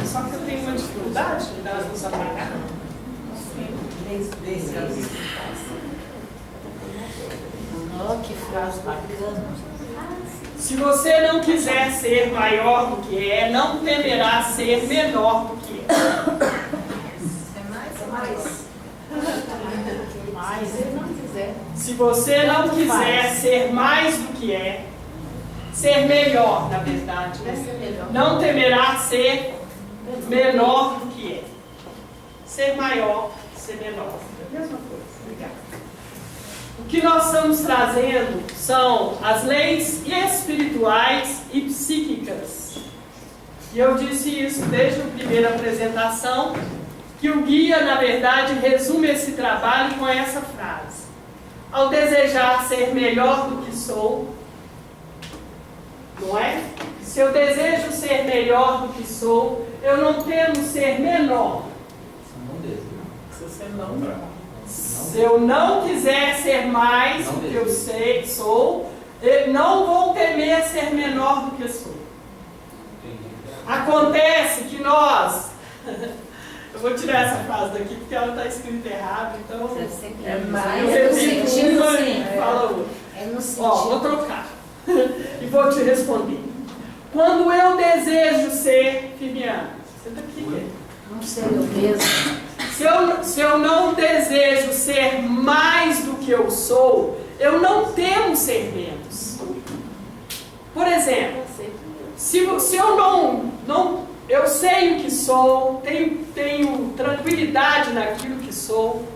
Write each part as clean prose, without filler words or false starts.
Só que eu tenho uma dificuldade de dar as luzes apagadas. Oh, que frase bacana. Se você não quiser ser maior do que é, não temerá ser menor do que é. Se você não quiser ser mais do que é, ser melhor, na verdade, né? Não temerá ser menor do que é. Ser maior, ser menor. É a mesma coisa. Obrigada. O que nós estamos trazendo são as leis espirituais e psíquicas. E eu disse isso desde a primeira apresentação, que o guia, na verdade, resume esse trabalho com essa frase. Ao desejar ser melhor do que sou, não é? Se eu desejo ser melhor do que sou, eu não temo ser menor. Se eu não quiser ser mais do que eu sou, eu não vou temer ser menor do que sou. Acontece que nós... Eu vou tirar essa frase daqui porque ela está escrita errado, então... É mais eu no sentido uma assim. e fala outra. É no sentido. Ó, vou trocar. E vou te responder. Quando eu desejo ser... Firmiana, senta aqui. Não sei eu mesmo. Se eu não desejo ser mais do que eu sou, eu não temo ser menos. Por exemplo, se eu não eu sei o que sou, tenho tranquilidade naquilo que sou,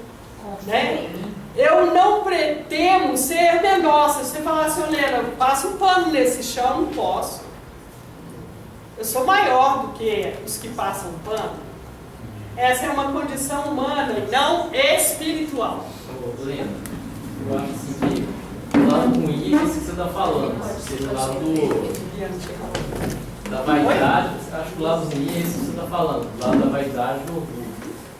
né? Eu não pretendo ser menor. Se você falar assim, Helena, passa um pano nesse chão, não posso. Eu sou maior do que os que passam pano. Essa é uma condição humana e não espiritual. Lembra? Eu acho assim que o lado ruim é isso que você está falando. Seja o lado da vaidade, acho que o lado ruim é isso que você está falando. O lado da vaidade e do orgulho.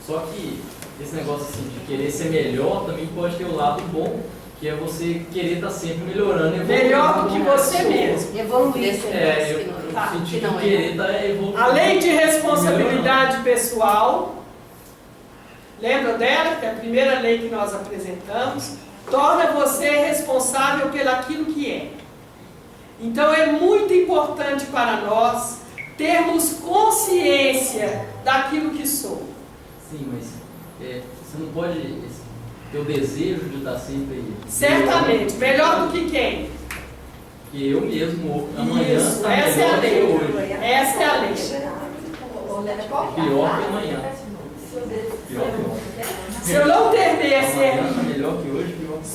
Só que esse negócio assim de querer ser melhor também pode ter o lado bom, que é você querer estar sempre melhorando e evoluindo. Melhor do que você mesmo. Evoluir. Eu senti que querer estar evoluindo. A lei de responsabilidade pessoal, lembra dela, que é a primeira lei que nós apresentamos, torna você responsável pelo aquilo que é. Então é muito importante para nós termos consciência daquilo que sou. Sim, mas você não pode ter o desejo de estar sempre... Certamente, melhor do que quem? Que eu mesmo, amanhã, Isso, está essa é a melhor que lei. hoje. Essa é a lei. Pior que amanhã. Pior que ontem. Se eu não temer ser... Amanhã está melhor que hoje, pior que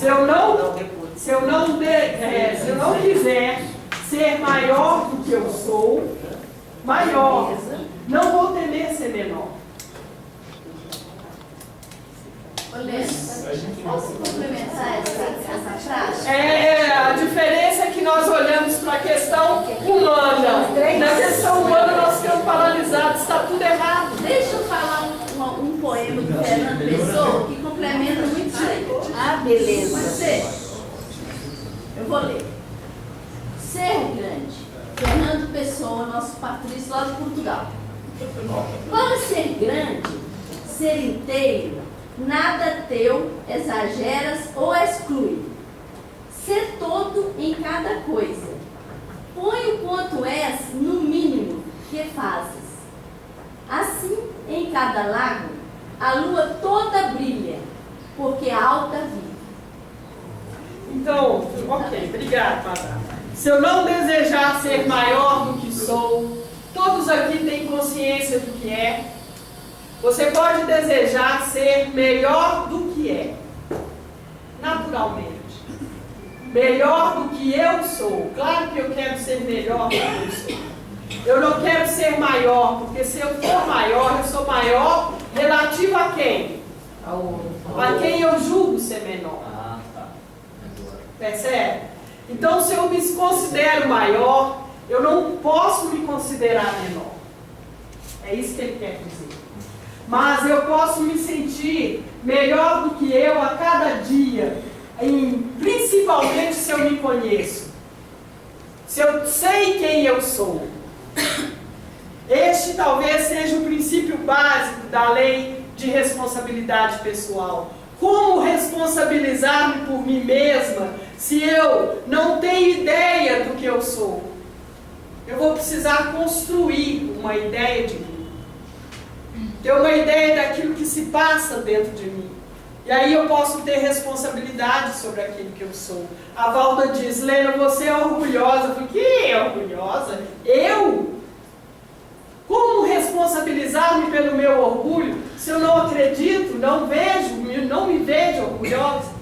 Se eu não quiser ser maior do que eu sou, maior, não vou temer ser menor. Posso complementar essa frase? A diferença é que nós olhamos para a questão humana. Na questão humana nós ficamos paralisados, está tudo errado. Deixa eu falar um poema do Fernando Pessoa que complementa muito isso aí. Ah, beleza. Pode ser? Eu vou ler. Ser grande. Fernando Pessoa, nosso patrício lá de Portugal. Para ser grande, ser inteiro, nada teu exageras ou exclui. Ser todo em cada coisa. Põe o quanto és no mínimo que fazes. Assim, em cada lago, a lua toda brilha, porque alta vive. Então, ok, obrigado, madame. Se eu não desejar ser maior do que sou, todos aqui têm consciência do que é. Você pode desejar ser melhor do que é, naturalmente. Melhor do que eu sou. Claro que eu quero ser melhor do que eu sou. Eu não quero ser maior, porque se eu for maior, eu sou maior relativo a quem? A quem eu julgo ser menor. Ah, tá. Percebe? Então, se eu me considero maior, eu não posso me considerar menor. É isso que ele quer dizer. Mas eu posso me sentir melhor do que eu a cada dia, principalmente se eu me conheço. Se eu sei quem eu sou. Este talvez seja o princípio básico da lei de responsabilidade pessoal. Como responsabilizar-me por mim mesma se eu não tenho ideia do que eu sou? Eu vou precisar construir uma ideia de mim. Ter uma ideia daquilo que se passa dentro de mim. E aí eu posso ter responsabilidade sobre aquilo que eu sou. A Valda diz, Lena, você é orgulhosa. Eu falei, que orgulhosa? Eu? Como responsabilizar-me pelo meu orgulho se eu não acredito, não me vejo orgulhosa?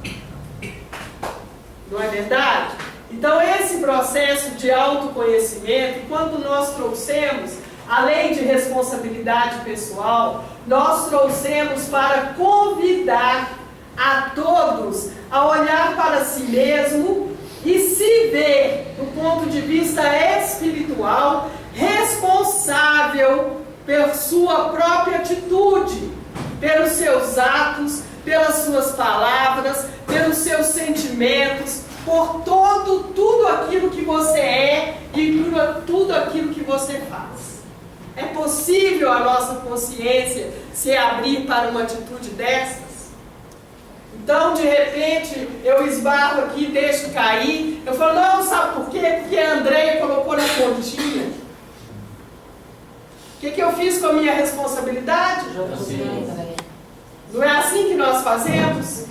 Não é verdade? Então esse processo de autoconhecimento, quando nós trouxemos a lei de responsabilidade pessoal, nós trouxemos para convidar a todos a olhar para si mesmo e se ver, do ponto de vista espiritual, responsável por sua própria atitude, pelos seus atos, pelas suas palavras, pelos seus sentimentos, por tudo aquilo que você é e por tudo aquilo que você faz. É possível a nossa consciência se abrir para uma atitude dessas? Então, de repente, eu esbarro aqui, deixo cair. Eu falo, não, sabe por quê? Porque a Andréia colocou na pontinha. O que eu fiz com a minha responsabilidade? Não é assim que nós fazemos?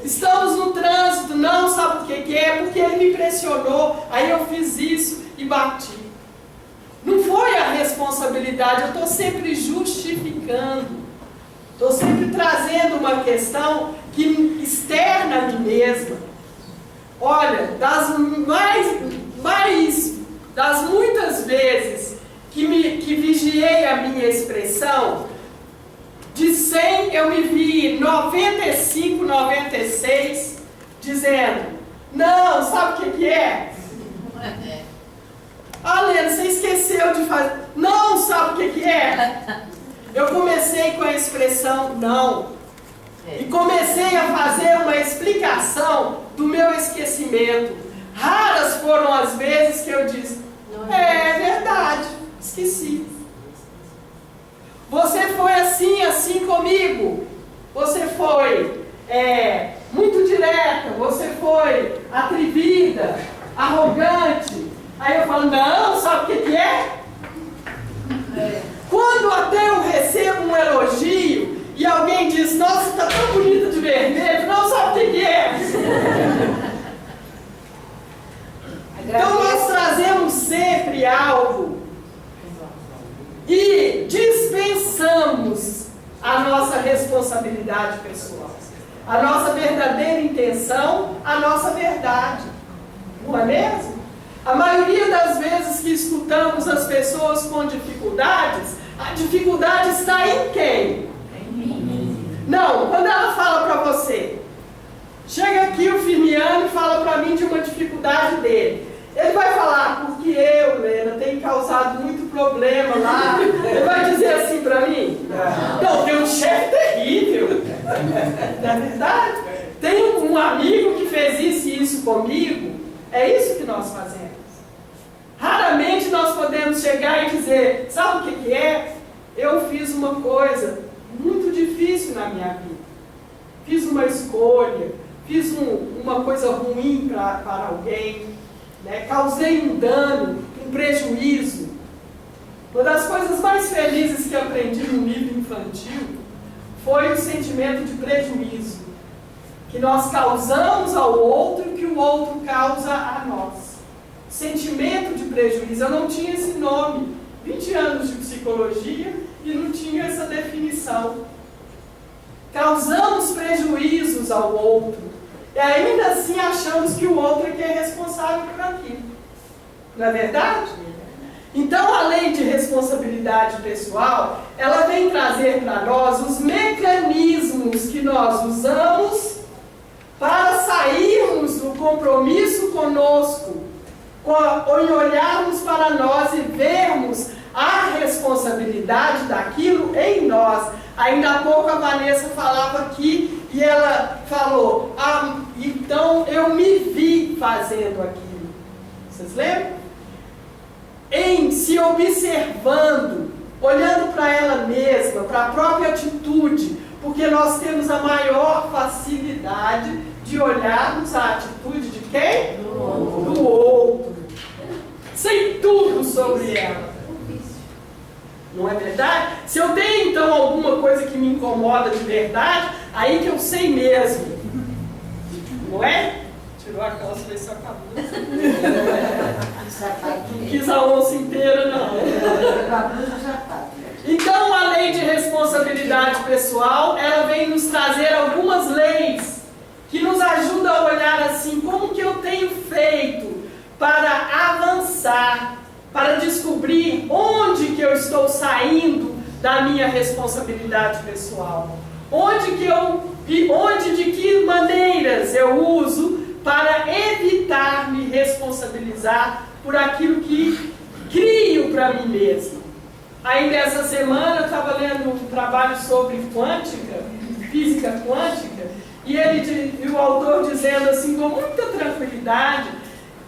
Estamos no trânsito, não, sabe por que é? Porque ele me pressionou, aí eu fiz isso e bati. Não foi a responsabilidade, eu estou sempre justificando. Estou sempre trazendo uma questão que externa a mim mesma. Olha, das muitas vezes que vigiei a minha expressão, de 100 eu me vi 95, 96, dizendo, não, sabe o que é? Ah, Lena, você esqueceu de fazer. Não, sabe o que é? Eu comecei com a expressão não. E comecei a fazer uma explicação do meu esquecimento. Raras foram as vezes que eu disse, é verdade, esqueci. Você foi assim comigo. Você foi muito direta, você foi atrevida, arrogante. Aí eu falo, não, sabe o que é? Quando até eu recebo um elogio e alguém diz, nossa, está tão bonita de vermelho, não sabe o que é? Então nós trazemos sempre algo e dispensamos a nossa responsabilidade pessoal, a nossa verdadeira intenção, a nossa verdade. Não é mesmo? A maioria das vezes que escutamos as pessoas com dificuldades, a dificuldade está em quem? Em mim. Não, quando ela fala para você, chega aqui o Firmiano e fala para mim de uma dificuldade dele. Ele vai falar, porque eu, Lena, tenho causado muito problema lá. Ele vai dizer assim para mim? Não, tem um chefe terrível. Não é verdade? Tem um amigo que fez isso e isso comigo. É isso que nós fazemos. Raramente nós podemos chegar e dizer, sabe o que é? Eu fiz uma coisa muito difícil na minha vida. Fiz uma escolha, fiz uma coisa ruim para alguém, né? Causei um dano, um prejuízo. Uma das coisas mais felizes que eu aprendi no livro infantil foi o sentimento de prejuízo, que nós causamos ao outro e que o outro causa a nós. Sentimento de prejuízo, eu não tinha esse nome, 20 anos de psicologia e não tinha essa definição. Causamos prejuízos ao outro e ainda assim achamos que o outro é que é responsável por aquilo. Não é verdade? Então a lei de responsabilidade pessoal, ela vem trazer para nós os mecanismos que nós usamos para sairmos do compromisso conosco, em olharmos para nós e vermos a responsabilidade daquilo em nós. Ainda há pouco a Vanessa falava aqui e ela falou, então eu me vi fazendo aquilo. Vocês lembram? Em se observando, olhando para ela mesma, para a própria atitude, porque nós temos a maior facilidade de olharmos a atitude de quem? Do outro. Sei tudo sobre ela. Não é verdade? Se eu tenho então alguma coisa que me incomoda de verdade, aí que eu sei mesmo. Não é? Tirou a calça e só acabou. Não quis a onça inteira, não. Então a lei de responsabilidade pessoal, ela vem nos trazer algumas leis que nos ajudam a olhar assim, como que eu tenho feito para avançar, para descobrir onde que eu estou saindo da minha responsabilidade pessoal. De que maneiras eu uso para evitar me responsabilizar por aquilo que crio para mim mesmo. Ainda essa semana eu estava lendo um trabalho sobre quântica, física quântica, e o autor dizendo assim, com muita tranquilidade,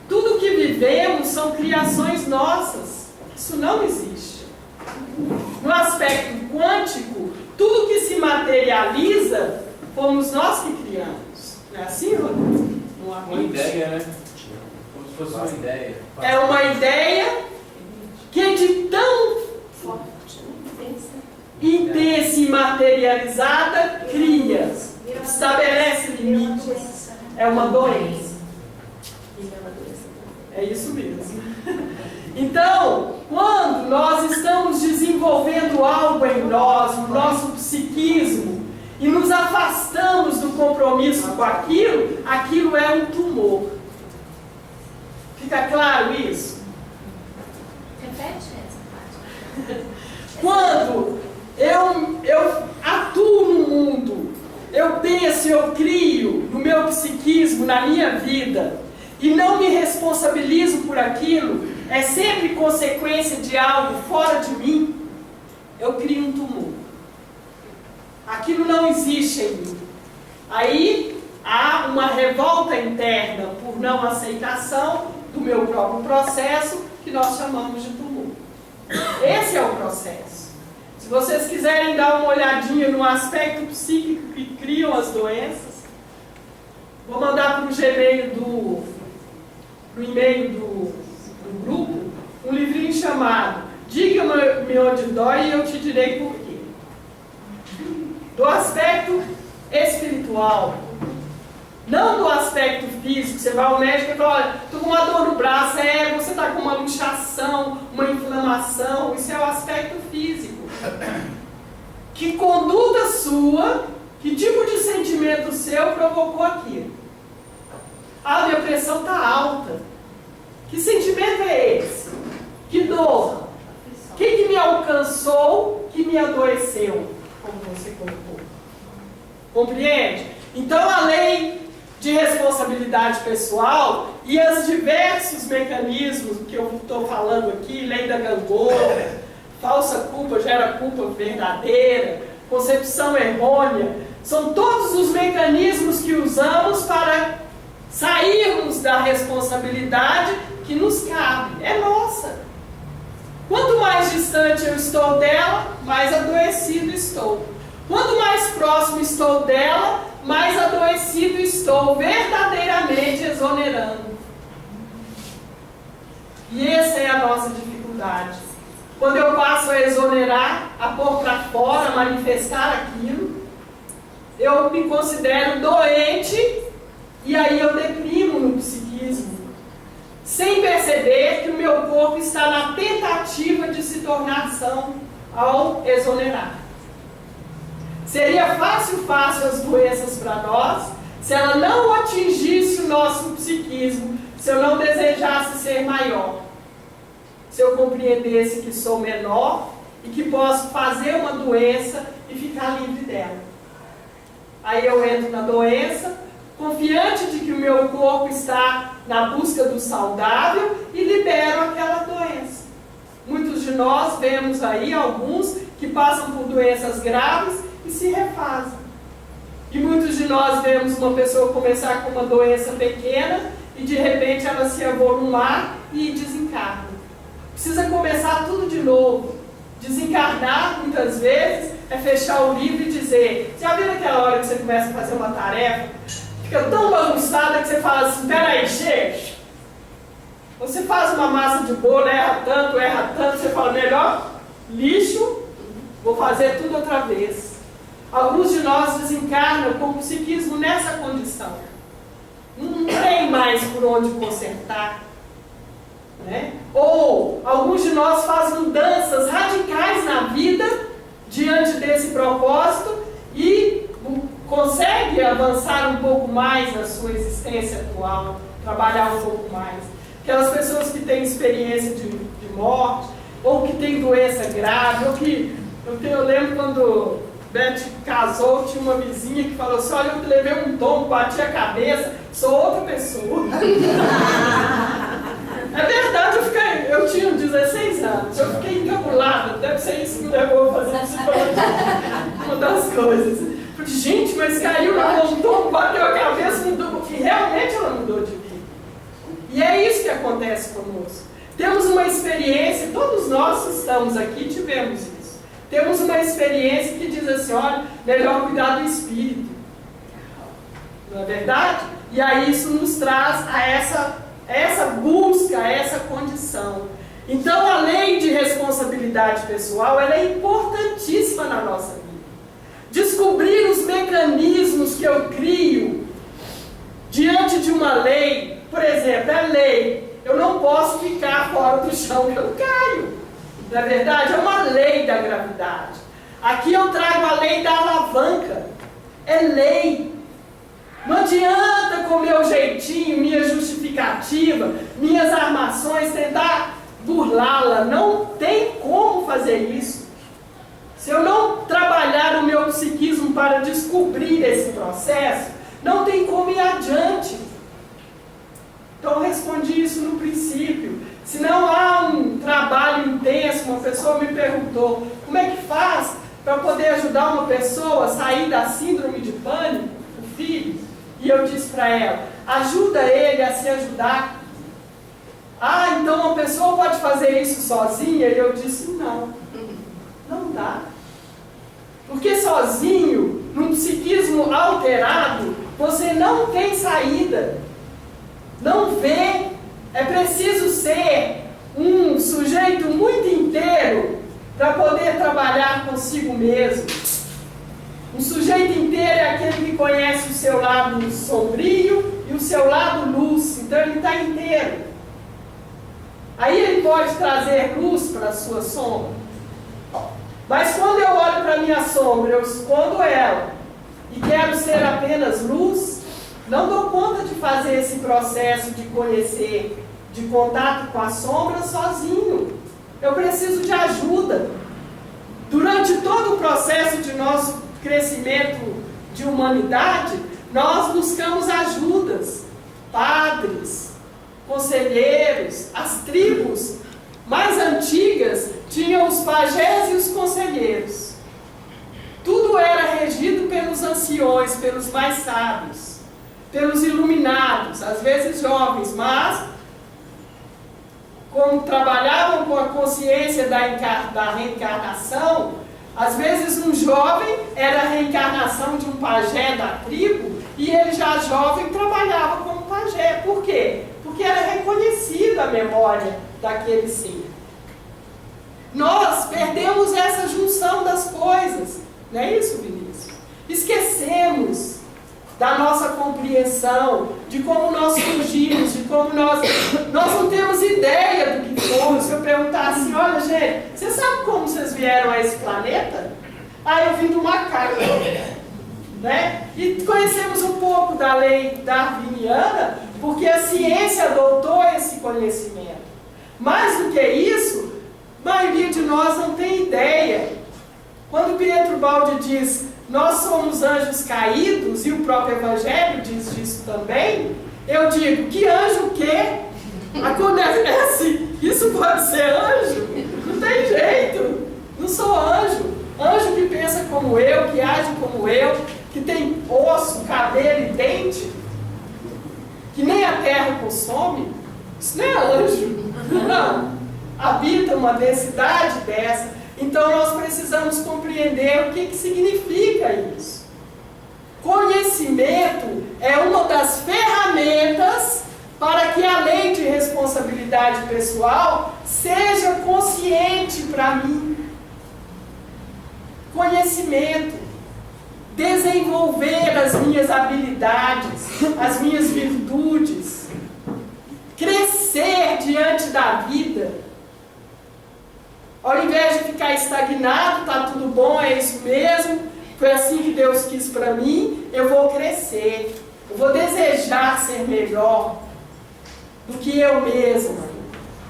tudo que vivemos são criações nossas. Isso não existe. No aspecto quântico, tudo que se materializa, fomos nós que criamos. Não é assim, Rodrigo? Uma ideia, né? Como se fosse uma ideia. É uma ideia que de tão intensa e materializada cria, estabelece limites. É uma doença. É isso mesmo. Então, quando nós estamos desenvolvendo algo em nós, no nosso psiquismo, e nos afastamos do compromisso com aquilo, aquilo é um tumor. Fica claro isso? Repete essa parte. Quando eu atuo no mundo, eu penso, eu crio no meu psiquismo, na minha vida, e não me responsabilizo por aquilo, é sempre consequência de algo fora de mim, eu crio um tumor. Aquilo não existe em mim. Aí há uma revolta interna por não aceitação do meu próprio processo, que nós chamamos de tumor. Esse é o processo. Se vocês quiserem dar uma olhadinha no aspecto psíquico que criam as doenças, vou mandar para o Gmail pro e-mail do grupo, um livrinho chamado Diga-me onde dói e eu te direi por quê. Do aspecto espiritual, não do aspecto físico. Você vai ao médico e fala, olha, estou com uma dor no braço, você está com uma inchação, uma inflamação. Isso é o aspecto físico. Que conduta sua, que tipo de sentimento seu provocou aquilo? Ah, minha pressão está alta. Que sentimento é esse? Que dor? O que me alcançou, que me adoeceu? Como você colocou. Compreende? Então a lei de responsabilidade pessoal e os diversos mecanismos que eu estou falando aqui, lei da gangorra, falsa culpa gera culpa verdadeira, concepção errônea, são todos os mecanismos que usamos para sairmos da responsabilidade que nos cabe, é nossa. Quanto mais distante eu estou dela, mais adoecido estou. Quanto mais próximo estou dela, mais adoecido estou, verdadeiramente exonerando. E essa é a nossa dificuldade. Quando eu passo a exonerar, a pôr para fora, a manifestar aquilo, eu me considero doente e aí eu deprimo no psiquismo, sem perceber que o meu corpo está na tentativa de se tornar são ao exonerar. Seria fácil as doenças para nós, se ela não atingisse o nosso psiquismo, se eu não desejasse ser maior, se eu compreendesse que sou menor e que posso fazer uma doença e ficar livre dela. Aí eu entro na doença, confiante de que o meu corpo está na busca do saudável e libero aquela doença. Muitos de nós vemos aí alguns que passam por doenças graves e se refazem. E muitos de nós vemos uma pessoa começar com uma doença pequena e de repente ela se avolumar e desencarna. Precisa começar tudo de novo. Desencarnar, muitas vezes, é fechar o livro e dizer, já viu aquela hora que você começa a fazer uma tarefa, fica tão bagunçada que você fala assim, peraí, chega. Você faz uma massa de bolo, erra tanto, você fala, melhor lixo, vou fazer tudo outra vez. Alguns de nós desencarnam com o psiquismo nessa condição. Não tem mais por onde consertar. Né? Ou alguns de nós fazem mudanças radicais na vida diante desse propósito e consegue avançar um pouco mais na sua existência atual, trabalhar um pouco mais. Aquelas pessoas que têm experiência de morte, ou que têm doença grave, ou que... Eu lembro quando Beth casou, tinha uma vizinha que falou assim, olha, eu levei um tombo, bati a cabeça, sou outra pessoa. É verdade, eu tinha 16 anos, eu fiquei encabulada, deve ser isso que me levou a fazer uma das coisas. Falei, gente, mas caiu, levou um tombo, bateu a cabeça, mudou, e realmente ela mudou de vida. E é isso que acontece conosco. Temos uma experiência, todos nós que estamos aqui tivemos isso. Temos uma experiência que diz assim, olha, melhor cuidar do espírito. Não é verdade? E aí isso nos traz a essa busca, a essa condição. Então a lei de responsabilidade pessoal, ela é importantíssima na nossa vida. Descobrir os mecanismos que eu crio diante de uma lei, por exemplo, é lei. Eu não posso ficar fora do chão que eu caio. Não é verdade? É uma lei da gravidade. Aqui eu trago a lei da alavanca. É lei. Não adianta com meu jeitinho, minha justificativa, minhas armações, tentar burlá-la. Não tem como fazer isso. Se eu não trabalhar o meu psiquismo para descobrir esse processo, não tem como ir adiante. Então eu respondi isso no princípio. Se não há um trabalho intenso, uma pessoa me perguntou, como é que faz para poder ajudar uma pessoa a sair da síndrome de pânico, o filho? E eu disse para ela, ajuda ele a se ajudar. Ah, então uma pessoa pode fazer isso sozinha? E eu disse, não, não dá. Porque sozinho, num psiquismo alterado, você não tem saída. Não vê. É preciso ser um sujeito muito inteiro para poder trabalhar consigo mesmo. Um sujeito inteiro é aquele que conhece o seu lado sombrio e o seu lado luz. Então ele está inteiro. Aí ele pode trazer luz para a sua sombra. Mas quando eu olho para a minha sombra, eu escondo ela e quero ser apenas luz, não dou conta de fazer esse processo de conhecer, de contato com a sombra sozinho. Eu preciso de ajuda. Durante todo o processo de nosso crescimento de humanidade, nós buscamos ajudas. Padres, conselheiros, as tribos mais antigas tinham os pajés e os conselheiros. Tudo era regido pelos anciões, pelos mais sábios, pelos iluminados, às vezes jovens, mas como trabalhavam com a consciência da reencarnação, às vezes um jovem era a reencarnação de um pajé da tribo e ele já jovem trabalhava como pajé. Por quê? Porque era reconhecida a memória daquele ser. Nós perdemos essa junção das coisas, não é isso, Vinícius? Esquecemos da nossa compreensão, de como nós surgimos, de como nós não temos ideia do que fomos. Se eu perguntar assim, olha gente, você sabe como vocês vieram a esse planeta? Ah, eu vim do macaco, né? E conhecemos um pouco da lei darwiniana, porque a ciência adotou esse conhecimento. Mais do que isso, a maioria de nós não tem ideia. Quando Pietro Baldi diz, nós somos anjos caídos, e o próprio Evangelho diz isso também, eu digo, que anjo o quê? Acontece, isso pode ser anjo? Não tem jeito, não sou anjo. Anjo que pensa como eu, que age como eu, que tem osso, cabelo e dente, que nem a terra consome, isso não é anjo, não. Habita uma densidade dessa. Então nós precisamos compreender o que significa isso. Conhecimento é uma das ferramentas para que a lei de responsabilidade pessoal seja consciente para mim. Conhecimento, desenvolver as minhas habilidades, as minhas virtudes, crescer diante da vida. Ao invés de ficar estagnado, tá tudo bom, é isso mesmo, foi assim que Deus quis para mim, eu vou crescer, eu vou desejar ser melhor do que eu mesma,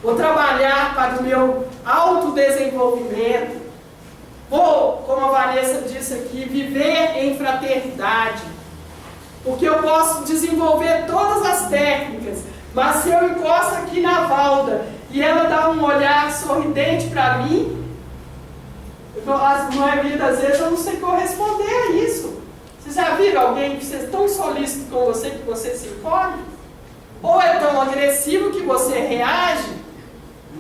vou trabalhar para o meu autodesenvolvimento, vou, como a Vanessa disse aqui, viver em fraternidade, porque eu posso desenvolver todas as técnicas, mas se eu encosto aqui na Valda e ela dá um olhar sorridente para mim, a maioria das vezes eu não sei corresponder a isso. Vocês já viram alguém que é tão solícito com você que você se encolhe? Ou é tão agressivo que você reage?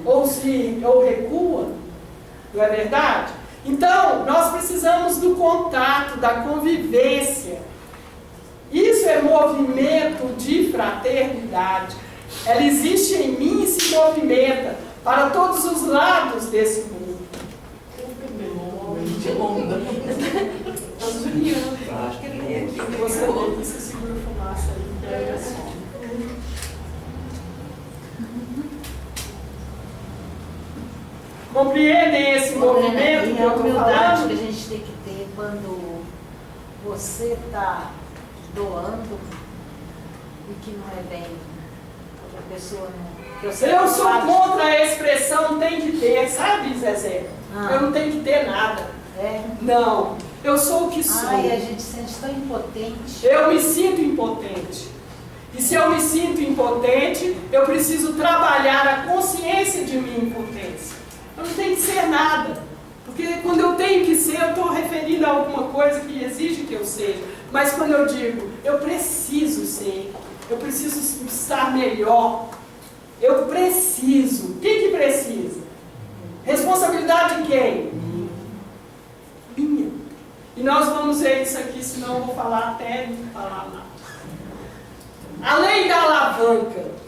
Ou recua? Não é verdade? Então, nós precisamos do contato, da convivência. Isso é movimento de fraternidade. Ela existe em mim e se movimenta para todos os lados desse mundo. Acho que ele é aqui. Você segura a fumaça aí. Compreendem esse movimento que eu estou humildade falando? que a gente tem que ter quando você está doando e que não é bem, outra pessoa não. Eu sou contra a expressão tem que ter, sabe, Zezé? Eu não tenho que ter nada. É? Não, eu sou o que sou. Ai, a gente se sente tão impotente. Eu me sinto impotente. E se eu me sinto impotente, eu preciso trabalhar a consciência de minha impotência. Eu não tenho que ser nada. Porque quando eu tenho que ser, eu estou referindo a alguma coisa que exige que eu seja. Mas quando eu digo, eu preciso ser, eu preciso estar melhor, eu preciso. Quem que precisa? Responsabilidade de quem? Minha. E nós vamos ver isso aqui, senão eu vou falar até não falar nada. A lei da alavanca.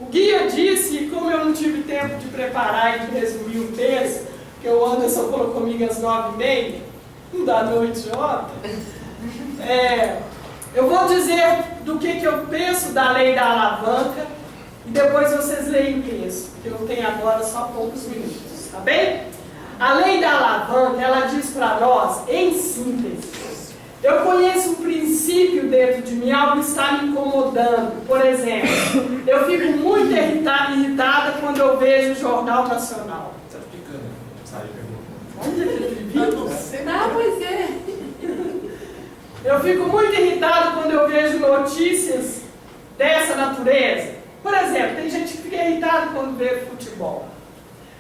O guia disse, e como eu não tive tempo de preparar e de resumir o texto, porque o Anderson falou comigo às 9h30, não dá noite ontem, eu vou dizer do que eu penso da lei da alavanca, e depois vocês leem o texto, que eu tenho agora só poucos minutos, tá bem? A lei da alavanca, ela diz para nós, em síntese, eu conheço um princípio dentro de mim, algo está me incomodando. Por exemplo, eu fico muito irritada quando eu vejo o Jornal Nacional. Você tá ficando? Sai, pergunta. Olha que atrevido. Não, pois é. Eu fico muito irritada quando eu vejo notícias dessa natureza. Por exemplo, tem gente que fica irritada quando vê futebol.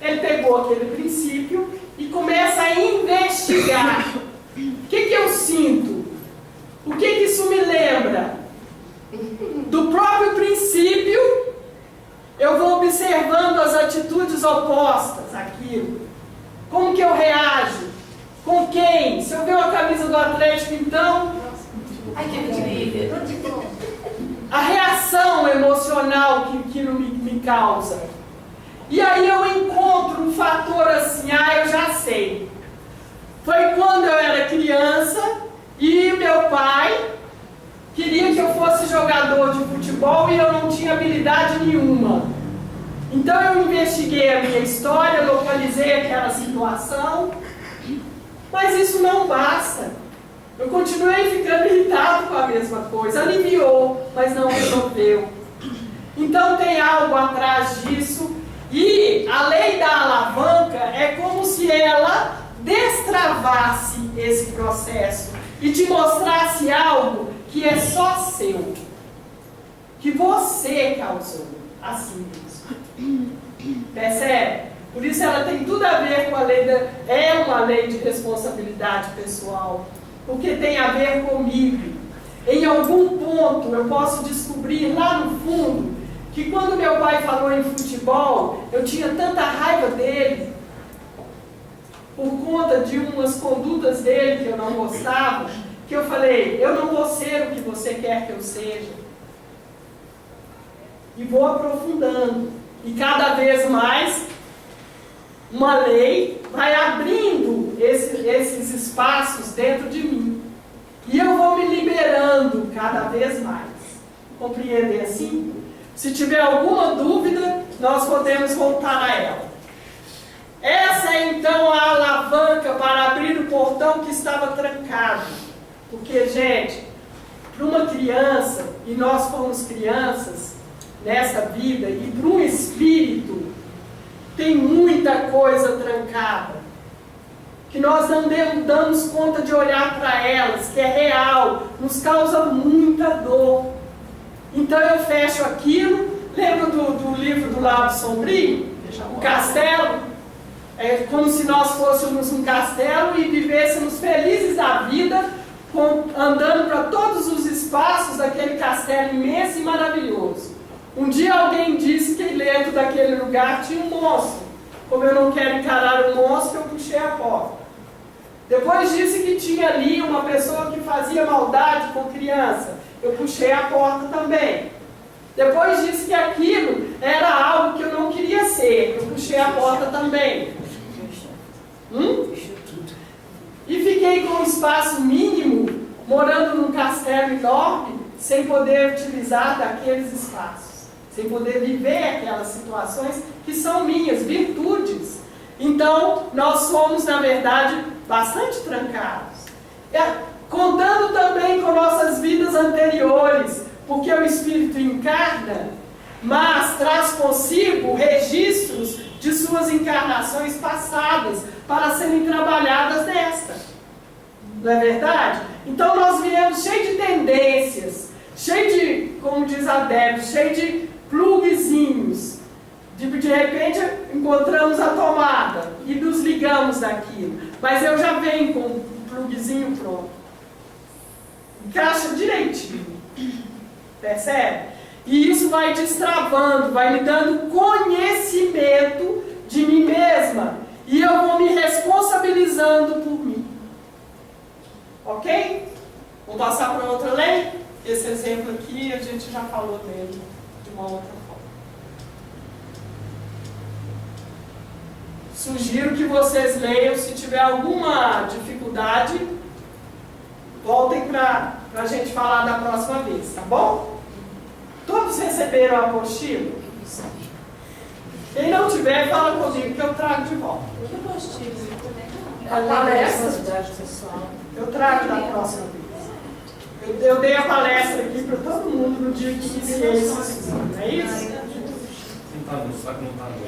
Ele pegou aquele princípio e começa a investigar. O que eu sinto? O que isso me lembra? Do próprio princípio, eu vou observando as atitudes opostas àquilo. Como que eu reajo? Com quem? Se eu ver uma camisa do Atlético, então... Ai, que maravilha. A reação emocional que aquilo me causa. E aí eu encontro um fator assim, eu já sei. Foi quando eu era criança e meu pai queria que eu fosse jogador de futebol e eu não tinha habilidade nenhuma. Então eu investiguei a minha história, localizei aquela situação, mas isso não basta. Eu continuei ficando irritado com a mesma coisa, aliviou, mas não resolveu. Então tem algo atrás disso e a lei da alavanca é como se ela destravasse esse processo e te mostrasse algo que é só seu, que você causou a si mesmo. Percebe? Por isso ela tem tudo a ver com a lei é uma lei de responsabilidade pessoal, porque tem a ver comigo. Em algum ponto eu posso descobrir lá no fundo que quando meu pai falou em futebol, eu tinha tanta raiva dele. por conta de umas condutas dele que eu não gostava, que eu falei, eu não vou ser o que você quer que eu seja. E vou aprofundando. E cada vez mais, uma lei vai abrindo esses espaços dentro de mim. E eu vou me liberando cada vez mais. Compreendem assim? Se tiver alguma dúvida, nós podemos voltar a ela. Essa é então a alavanca para abrir o portão que estava trancado. Porque, gente, para uma criança, e nós fomos crianças nessa vida, e para um espírito, tem muita coisa trancada, que nós não damos conta de olhar para elas, que é real, nos causa muita dor. Então eu fecho aquilo, lembra do livro do Lado Sombrio? O castelo? É como se nós fôssemos um castelo e vivêssemos felizes da vida, andando para todos os espaços daquele castelo imenso e maravilhoso. Um dia alguém disse que dentro daquele lugar tinha um monstro. Como eu não quero encarar o monstro, eu puxei a porta. Depois disse que tinha ali uma pessoa que fazia maldade com criança. Eu puxei a porta também. Depois disse que aquilo era algo que eu não queria ser. Eu puxei a porta também. E fiquei com um espaço mínimo, morando num castelo enorme, sem poder utilizar daqueles espaços, sem poder viver aquelas situações que são minhas virtudes. Então, nós somos, na verdade, bastante trancados. Contando também com nossas vidas anteriores, porque o Espírito encarna, mas traz consigo registros de suas encarnações passadas, para serem trabalhadas nesta. Não é verdade? Então nós viemos cheio de tendências, cheio de, como diz a Débora, cheio de plugzinhos. De repente encontramos a tomada e nos ligamos daquilo. Mas eu já venho com o plugzinho pronto. Encaixa direitinho. Percebe? E isso vai destravando, vai me dando conhecimento de mim mesma. E eu vou me responsabilizando por mim. Ok? Vou passar para outra lei. Esse exemplo aqui a gente já falou dele de uma outra forma. Sugiro que vocês leiam. Se tiver alguma dificuldade, voltem para a gente falar da próxima vez, tá bom? Todos receberam a apostila? Quem não tiver, fala comigo que eu trago de volta. A palestra, eu trago da próxima vez. Eu dei a palestra aqui para todo mundo no dia que iniciei esse estudo, não é isso?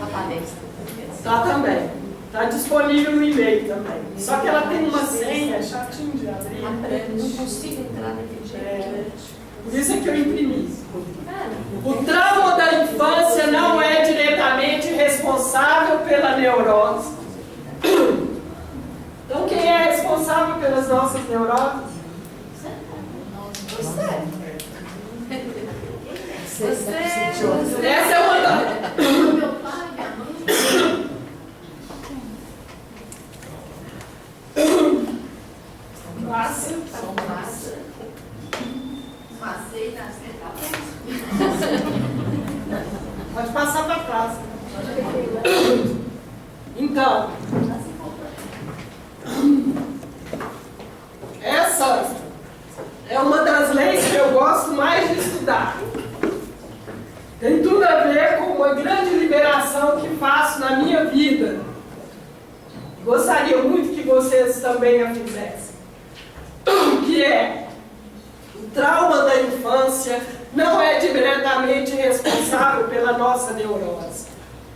A palestra. Tá também. Está disponível no e-mail também. Só que ela tem uma senha chatinha de abrir. Não consigo entrar naquele jeito. Por isso é que eu imprimi. O trauma da infância não é diretamente responsável pela neurose. Então quem é responsável pelas nossas neuroses? Você. Essa é uma das... Meu pai, minha mãe. Massa. Passei na sexta. Pode passar para a praça. Então, essa é uma das leis que eu gosto mais de estudar. Tem tudo a ver com uma grande liberação que faço na minha vida. Gostaria muito que vocês também a fizessem. Que é: o trauma da infância não é diretamente responsável pela nossa neurose.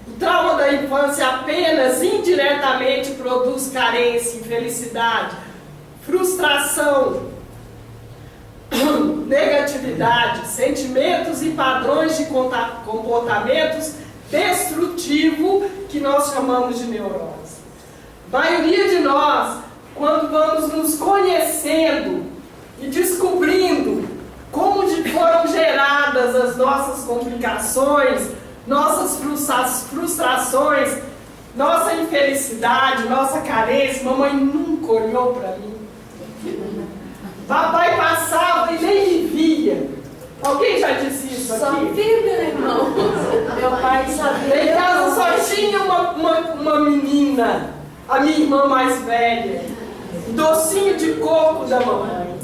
O trauma da infância apenas indiretamente produz carência, infelicidade, frustração, negatividade, sentimentos e padrões de comportamentos destrutivos que nós chamamos de neurose. A maioria de nós, quando vamos nos conhecendo e descobrindo como foram geradas as nossas complicações, nossas frustrações, nossa infelicidade, nossa carência, mamãe nunca olhou para mim. Papai passava e nem me via. Alguém já disse isso aqui? Só viu, meu irmão. Meu pai sabia. Em casa só tinha uma menina, a minha irmã mais velha, docinho de coco da mamãe.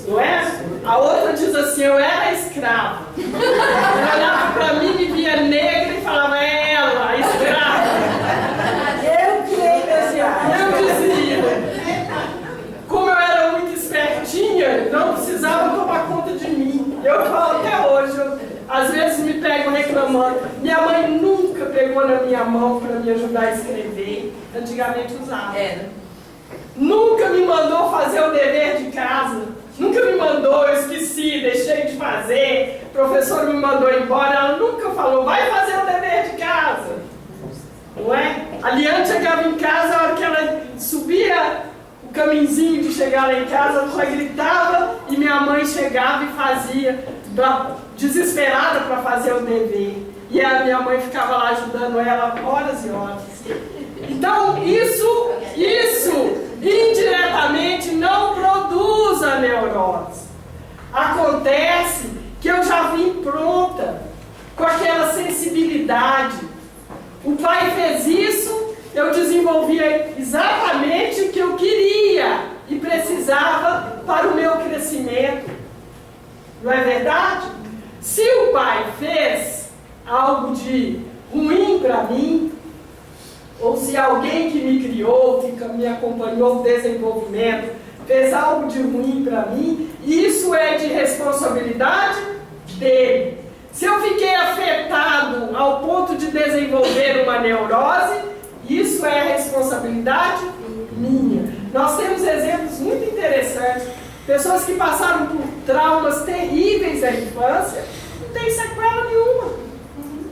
Não é? A outra diz assim, eu era escrava. Ela olhava para mim, me via negra e falava, é ela, a escrava. Eu creio assim. Eu dizia, como eu era muito espertinha, não precisava tomar conta de mim. Eu falo até hoje, às vezes me pego reclamando. Minha mãe nunca pegou na minha mão para me ajudar a escrever. Antigamente usava. Nunca me mandou fazer o dever de casa. Nunca me mandou, eu esqueci, deixei de fazer. O professor me mandou embora. Ela nunca falou, vai fazer o dever de casa. Não é? A Liane chegava em casa, a hora que ela subia o caminhozinho de chegar lá em casa, ela já gritava e minha mãe chegava e fazia, desesperada para fazer o dever. E a minha mãe ficava lá ajudando ela horas e horas. Então, isso indiretamente não produz a neurose. Acontece que eu já vim pronta, com aquela sensibilidade. O pai fez isso, eu desenvolvia exatamente o que eu queria e precisava para o meu crescimento. Não é verdade? Se o pai fez algo de ruim para mim, ou se alguém que me criou, que me acompanhou no desenvolvimento, fez algo de ruim para mim, isso é de responsabilidade dele. Se eu fiquei afetado ao ponto de desenvolver uma neurose, isso é responsabilidade minha. Nós temos exemplos muito interessantes. Pessoas que passaram por traumas terríveis da infância, não tem sequela nenhuma.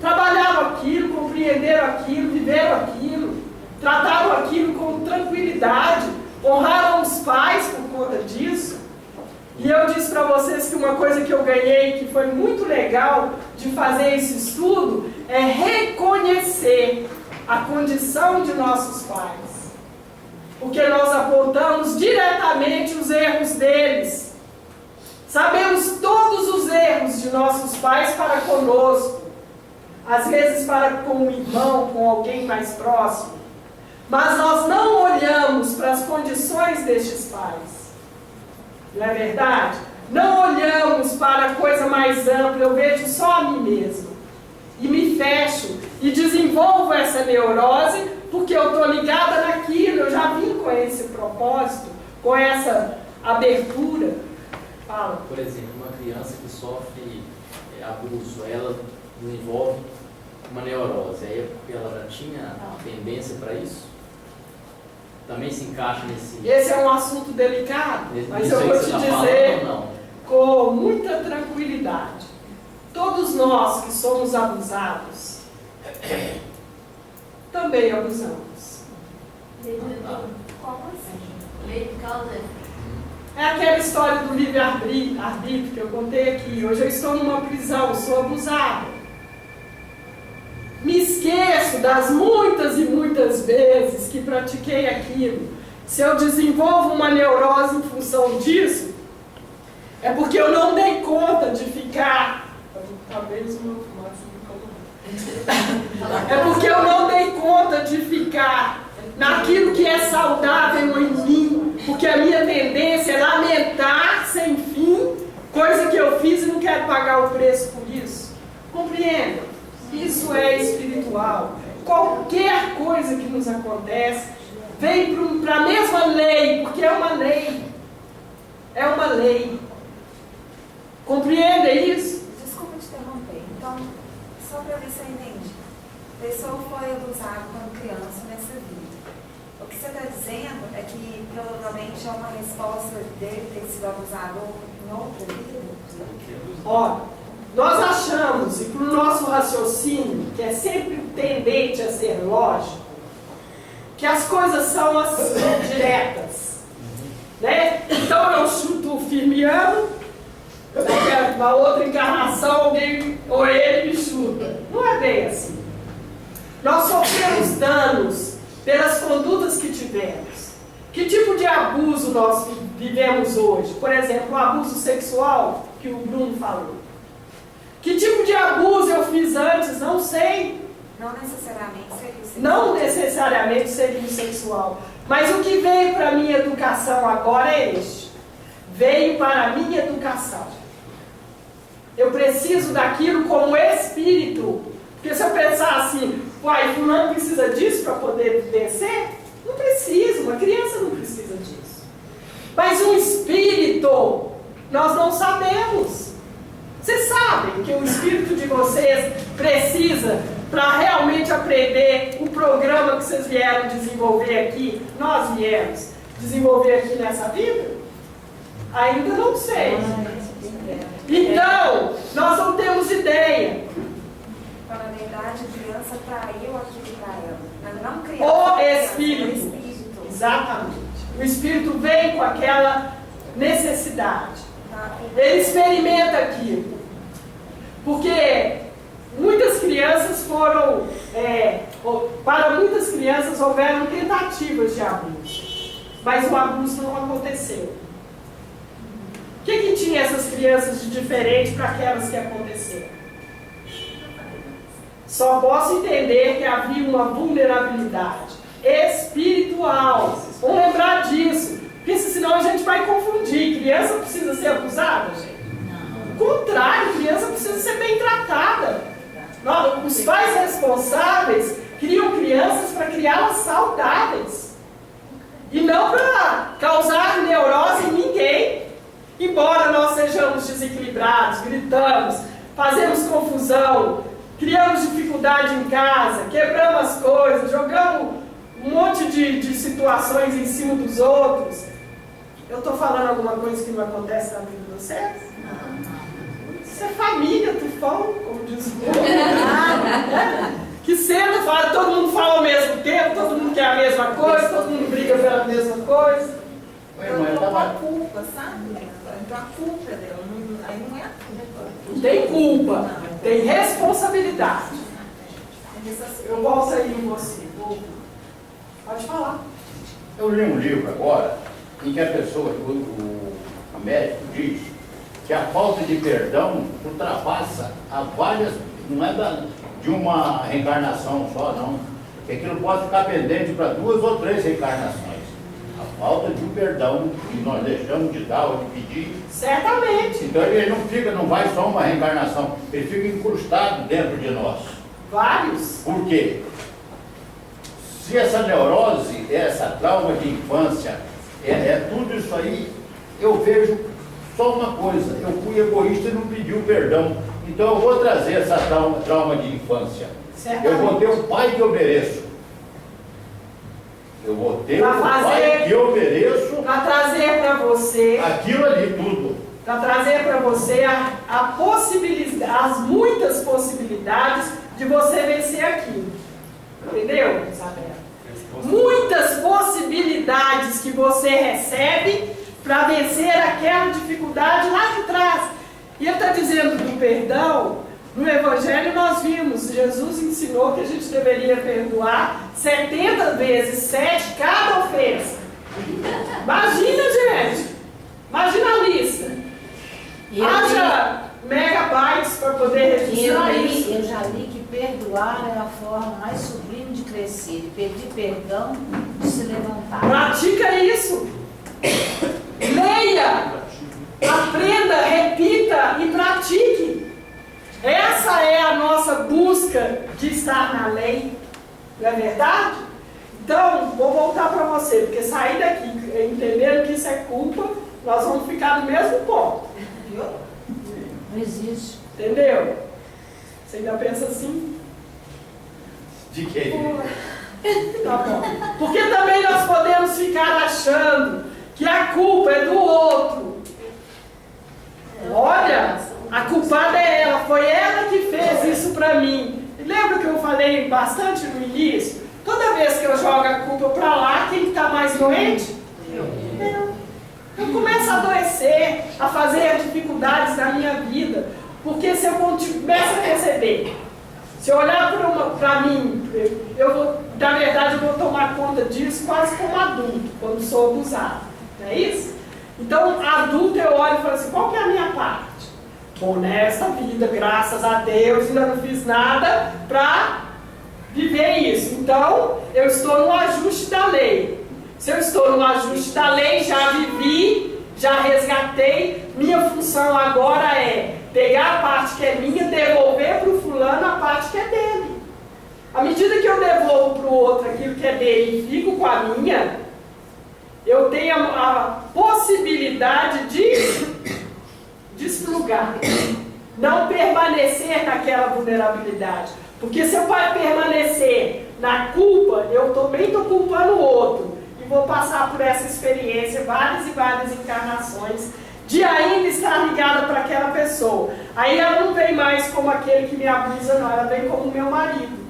Trabalharam aquilo, compreenderam aquilo, viveram aquilo, trataram aquilo com tranquilidade, honraram os pais por conta disso. E eu disse para vocês que uma coisa que eu ganhei, que foi muito legal de fazer esse estudo, é reconhecer a condição de nossos pais. Porque nós apontamos diretamente os erros deles. Sabemos todos os erros de nossos pais para conosco. Às vezes para com um irmão, com alguém mais próximo. Mas nós não olhamos para as condições destes pais. Não é verdade? Não olhamos para a coisa mais ampla, eu vejo só a mim mesmo. E me fecho e desenvolvo essa neurose porque eu estou ligada naquilo, eu já vim com esse propósito, com essa abertura. Fala. Por exemplo, uma criança que sofre abuso, ela desenvolve uma neurose, aí é porque ela já tinha tendência para isso? Também se encaixa nesse... Esse é um assunto delicado, mas eu vou te dizer com muita tranquilidade. Todos nós que somos abusados, também abusamos. Como assim? Lei de causa. É aquela história do livre-arbítrio que eu contei aqui. Hoje eu estou numa prisão, sou abusada. Me esqueço das muitas e muitas vezes que pratiquei aquilo. Se eu desenvolvo uma neurose em função disso, é porque eu não dei conta de ficar... Talvez uma fumaça. É porque eu não dei conta de ficar naquilo que é saudável em mim, porque a minha tendência é lamentar sem fim, coisa que eu fiz e não quero pagar o preço por isso. Compreenda? Isso é espiritual. Qualquer coisa que nos acontece vem para a mesma lei, porque é uma lei. É uma lei. Compreenda isso? Desculpa te interromper. Então, só para ver se eu entendi. A pessoa foi abusada quando criança nessa vida. O que você está dizendo é que provavelmente é uma resposta dele ter sido abusador em outra vida? Ó, nós achamos, e para o nosso raciocínio, que é sempre tendente a ser lógico, que as coisas são assim, diretas. Né? Então eu chuto o Firmiano, na outra encarnação alguém ou ele me chuta. Não é bem assim. Nós sofremos danos pelas condutas que tivemos. Que tipo de abuso nós vivemos hoje? Por exemplo, o abuso sexual, que o Bruno falou. Que tipo de abuso eu fiz antes? Não sei. Não necessariamente seria o sexual. Não necessariamente seria o sexual. Mas o que veio para a minha educação agora é este. Veio para a minha educação. Eu preciso daquilo como espírito. Porque se eu pensar assim, uai, fulano precisa disso para poder vencer? Não precisa, uma criança não precisa disso. Mas um espírito, nós não sabemos. Vocês sabem que o espírito de vocês precisa para realmente aprender o programa que vocês vieram desenvolver aqui, nós viemos desenvolver aqui nessa vida? Ainda não sei. Então, nós não temos ideia. Então, na verdade, a criança traiu aquilo para ela. Mas não criança. O espírito. Exatamente. O espírito vem com aquela necessidade. Ele experimenta aquilo. Porque muitas crianças foram, para muitas crianças houveram tentativas de abuso, mas o abuso não aconteceu. O que tinha essas crianças de diferente para aquelas que aconteceram? Só posso entender que havia uma vulnerabilidade espiritual. Vamos lembrar disso, porque senão a gente vai confundir. Criança precisa ser abusada, gente? Ao contrário, criança precisa ser bem tratada. Os pais responsáveis criam crianças para criá-las saudáveis e não para causar neurose em ninguém. Embora nós sejamos desequilibrados, gritamos, fazemos confusão, criamos dificuldade em casa, quebramos as coisas, jogamos um monte de situações em cima dos outros. Eu estou falando alguma coisa que não acontece na vida de vocês? Isso é família, tufão, como diz o povo. Que cedo fala, todo mundo fala ao mesmo tempo, todo mundo quer a mesma coisa, todo mundo briga pela mesma coisa. Então, a culpa, sabe? Então, a culpa dela, aí não é a culpa. Não tem culpa, tem responsabilidade. Eu volto aí em você. Pode falar. Eu li um livro agora em que a pessoa, o médico diz que a falta de perdão ultrapassa a várias, não é de uma reencarnação só, não. Que aquilo pode ficar pendente para 2 ou 3 reencarnações. A falta de perdão que nós deixamos de dar ou de pedir. Certamente. Então ele não vai só uma reencarnação, ele fica incrustado dentro de nós. Vários. Por quê? Se essa neurose, essa trauma de infância, é tudo isso aí, eu vejo só uma coisa, eu fui egoísta e não pedi o perdão. Então eu vou trazer essa trauma de infância. Certamente. Eu vou ter um pai que eu mereço. Eu vou ter um pai que eu mereço. Para trazer para você aquilo ali tudo. Para trazer para você a possibilidade, as muitas possibilidades de você vencer aquilo. Entendeu, Isabela? Muitas possibilidades que você recebe para vencer aquela dificuldade lá de trás. E ele está dizendo do perdão. No Evangelho nós vimos, Jesus ensinou que a gente deveria perdoar 70 vezes 7 cada ofensa. Imagina, gente! Imagina a lista. Haja megabytes para poder registrar isso. Eu já li que perdoar é a forma mais sublime de crescer. E pedir perdão de se levantar. Pratica isso. Leia, aprenda, repita e pratique. Essa é a nossa busca de estar na lei, não é verdade? Então, vou voltar para você, porque sair daqui entendendo que isso é culpa, nós vamos ficar no mesmo ponto. Não existe. Entendeu? Você ainda pensa assim? De quê? Tá bom. Porque também nós podemos ficar achando que a culpa é do outro. Olha, a culpada é ela, foi ela que fez isso para mim. Lembra que eu falei bastante no início? Toda vez que eu jogo a culpa para lá, quem está mais doente? Eu começo a adoecer, a fazer dificuldades na minha vida. Porque se eu começo a perceber, se eu olhar para mim, Na verdade, eu vou tomar conta disso quase como adulto, quando sou abusado. Não é isso? Então, adulto, eu olho e falo assim, qual que é a minha parte? Bom, nessa vida, graças a Deus, ainda não fiz nada para viver isso. Então, eu estou no ajuste da lei. Se eu estou no ajuste da lei, já vivi, já resgatei, minha função agora é pegar a parte que é minha, devolver para o fulano a parte que é dele. À medida que eu devolvo para o outro aquilo que é dele e fico com a minha, eu tenho a possibilidade de desplugar, não permanecer naquela vulnerabilidade. Porque se eu permanecer na culpa, eu também estou culpando o outro. E vou passar por essa experiência várias e várias encarnações de ainda estar ligada para aquela pessoa. Aí ela não vem mais como aquele que me abusa, não. Ela vem como meu marido.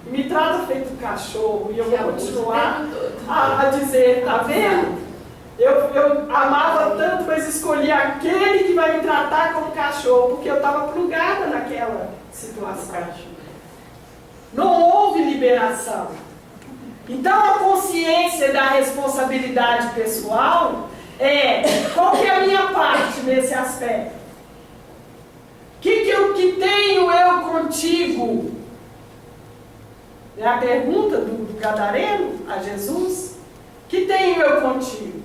E me trata feito um cachorro. E eu vou continuar a dizer, tá vendo? Eu amava tanto, mas escolhi aquele que vai me tratar como cachorro, porque eu estava plugada naquela situação. Não houve liberação. Então a consciência da responsabilidade pessoal é, qual que é a minha parte nesse aspecto? Que tenho eu contigo? É a pergunta do Gadareno a Jesus. Que tenho eu contigo?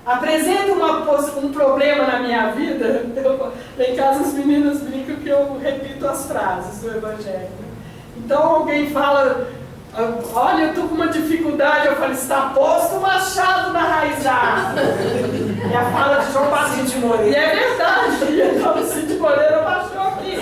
Apresenta um problema na minha vida. Lá em casa os meninos brincam que eu repito as frases do Evangelho. Então alguém fala, olha, eu estou com uma dificuldade. Eu falo, está posto um machado na raiz da árvore. É a fala de João Batista de Moreira. E é verdade. Então o Cid Moreira baixou aqui.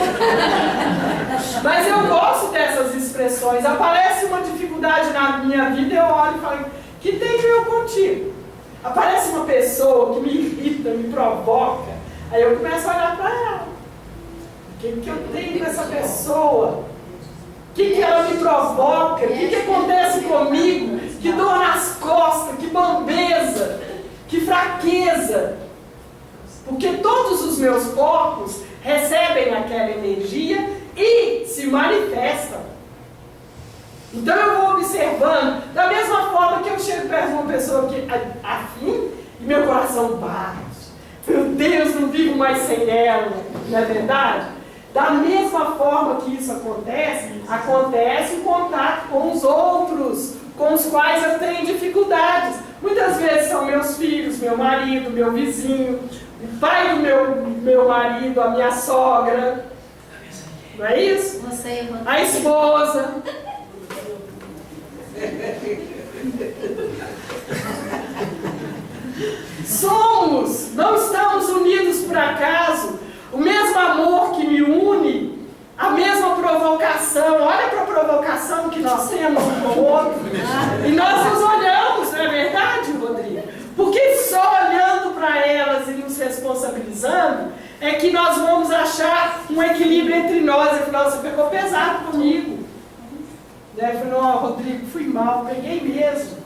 Mas eu gosto dessas expressões. Aparece uma dificuldade na minha vida, eu olho e falo, que tenho eu contigo? Aparece uma pessoa que me irrita, me provoca, aí eu começo a olhar para ela. O que eu tenho com essa pessoa? O que ela me provoca? O que acontece comigo? Que dor nas costas, que bambeza, que fraqueza. Porque todos os meus corpos recebem aquela energia e se manifestam. Então eu vou observando, da mesma forma que eu chego perto de uma pessoa que afim, e meu coração bate. Meu Deus, não vivo mais sem ela, não é verdade? Da mesma forma que isso acontece o contato com os outros, com os quais eu tenho dificuldades. Muitas vezes são meus filhos, meu marido, meu vizinho, o pai do meu marido, a minha sogra. Não é isso? A esposa. Não estamos unidos por acaso. O mesmo amor que me une, a mesma provocação. Olha para a provocação que nós temos um com o outro. E nós nos olhamos, não é verdade, Rodrigo? Porque só olhando para elas e nos responsabilizando é que nós vamos achar um equilíbrio entre nós. Eu falei, você pegou pesado comigo. Daí eu falei, não, Rodrigo, fui mal, peguei mesmo.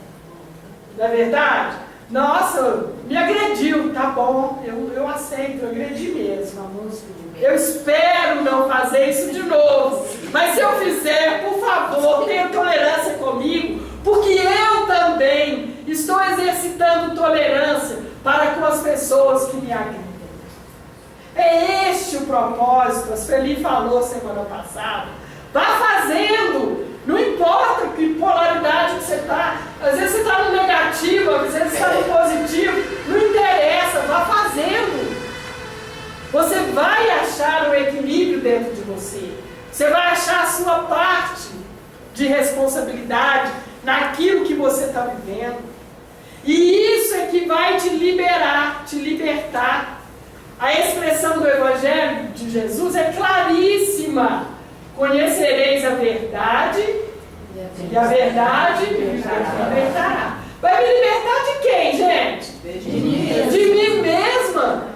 Não é verdade? Nossa, me agrediu, tá bom, eu aceito, eu agredi mesmo. Eu espero não fazer isso de novo. Mas se eu fizer, por favor, tenha tolerância comigo, porque eu também estou exercitando tolerância para com as pessoas que me agridem. É este o propósito, a Sueli falou semana passada. Vá fazendo. Não importa que polaridade que você está, às vezes você está no negativo, às vezes você está no positivo, não interessa, vá fazendo. Você vai achar o equilíbrio dentro de você, você vai achar a sua parte de responsabilidade naquilo que você está vivendo, e isso é que vai te liberar, te libertar. A expressão do Evangelho de Jesus é claríssima. Conhecereis a verdade e a verdade me libertará. Vai me libertar de quem, gente? De mim mesma.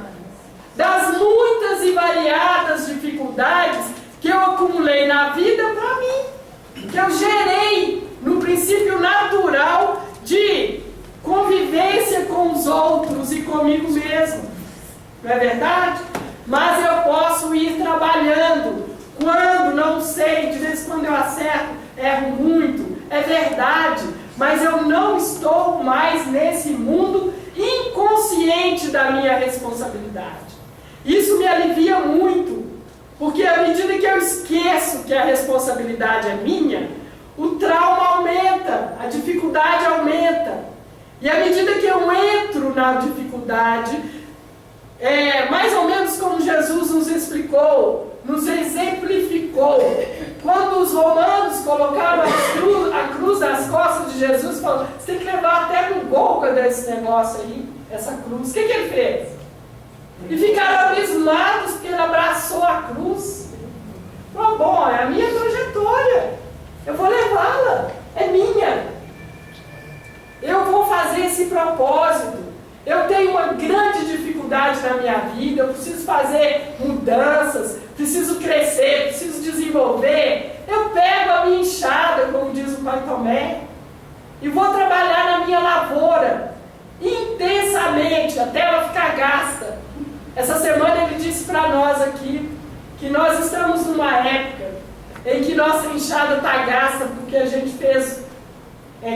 Das muitas e variadas dificuldades que eu acumulei na vida para mim. Que eu gerei no princípio natural de convivência com os outros e comigo mesmo. Não é verdade? Mas eu posso ir trabalhando. Quando não sei, de vez em quando eu acerto, erro muito, é verdade, mas eu não estou mais nesse mundo inconsciente da minha responsabilidade. Isso me alivia muito, porque à medida que eu esqueço que a responsabilidade é minha, o trauma aumenta, a dificuldade aumenta. E à medida que eu entro na dificuldade, mais ou menos como Jesus nos explicou, nos exemplificou. Quando os romanos colocaram a cruz nas costas de Jesus, falaram, você tem que levar até no Gólgota desse negócio aí, essa cruz. O que ele fez? E ficaram abismados porque ele abraçou a cruz. Falou, bom, é a minha trajetória, eu vou levá-la, é minha. Eu vou fazer esse propósito. Eu tenho uma grande dificuldade na minha vida, eu preciso fazer mudanças, preciso crescer, preciso desenvolver. Eu pego a minha enxada, como diz o pai Tomé, e vou trabalhar na minha lavoura, intensamente, até ela ficar gasta. Essa semana ele disse para nós aqui, que nós estamos numa época em que nossa enxada está gasta, porque a gente fez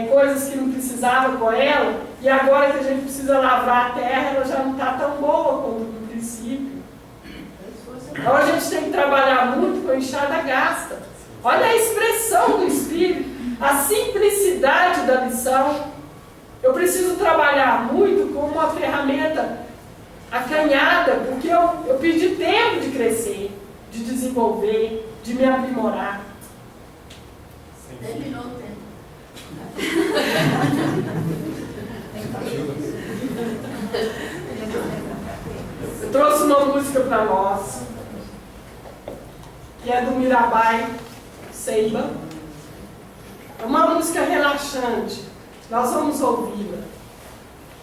coisas que não precisava com ela, e agora que a gente precisa lavrar a terra, ela já não está tão boa como no princípio. Então a gente tem que trabalhar muito com a enxada gasta. Olha a expressão do Espírito, a simplicidade da lição. Eu preciso trabalhar muito com uma ferramenta acanhada, porque eu pedi tempo de crescer, de desenvolver, de me aprimorar. Terminou o tempo. Eu trouxe uma música para nós, que é do Mirabai Seiba. É uma música relaxante. Nós vamos ouvi-la.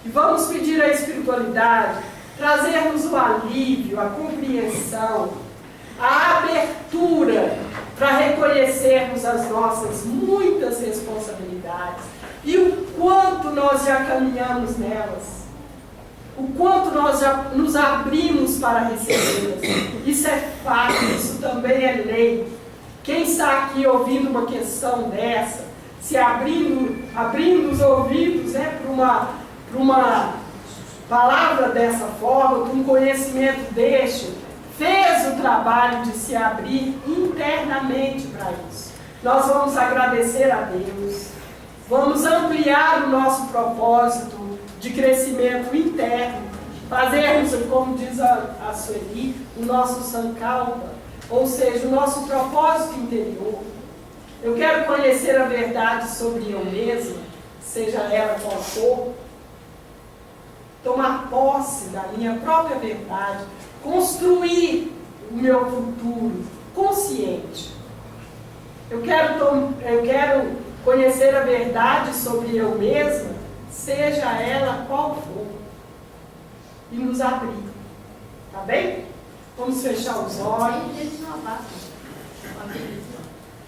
E vamos pedir à espiritualidade trazer-nos o alívio, a compreensão, a abertura para reconhecermos as nossas muitas responsabilidades e o quanto nós já caminhamos nelas, o quanto nós já nos abrimos para recebê-las. Isso é fato, isso também é lei. Quem está aqui ouvindo uma questão dessa, se abrindo os ouvidos para uma palavra dessa forma, com um conhecimento deste, fez o trabalho de se abrir internamente para isso. Nós vamos agradecer a Deus, vamos ampliar o nosso propósito de crescimento interno, fazermos, como diz a Sueli, o nosso sankalpa, ou seja, o nosso propósito interior. Eu quero conhecer a verdade sobre eu mesma, seja ela qual for, tomar posse da minha própria verdade, construir o meu futuro consciente. Eu quero conhecer a verdade sobre eu mesma, seja ela qual for, e nos abrir. Tá bem? Vamos fechar os olhos.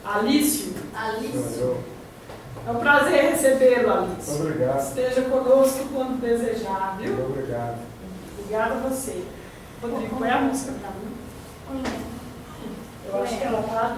Alício. É um prazer recebê-lo, Alício. Obrigado. Esteja conosco quando desejar, viu? Obrigado. Obrigada a você. Rodrigo, qual é a música para mim? Eu acho que ela está.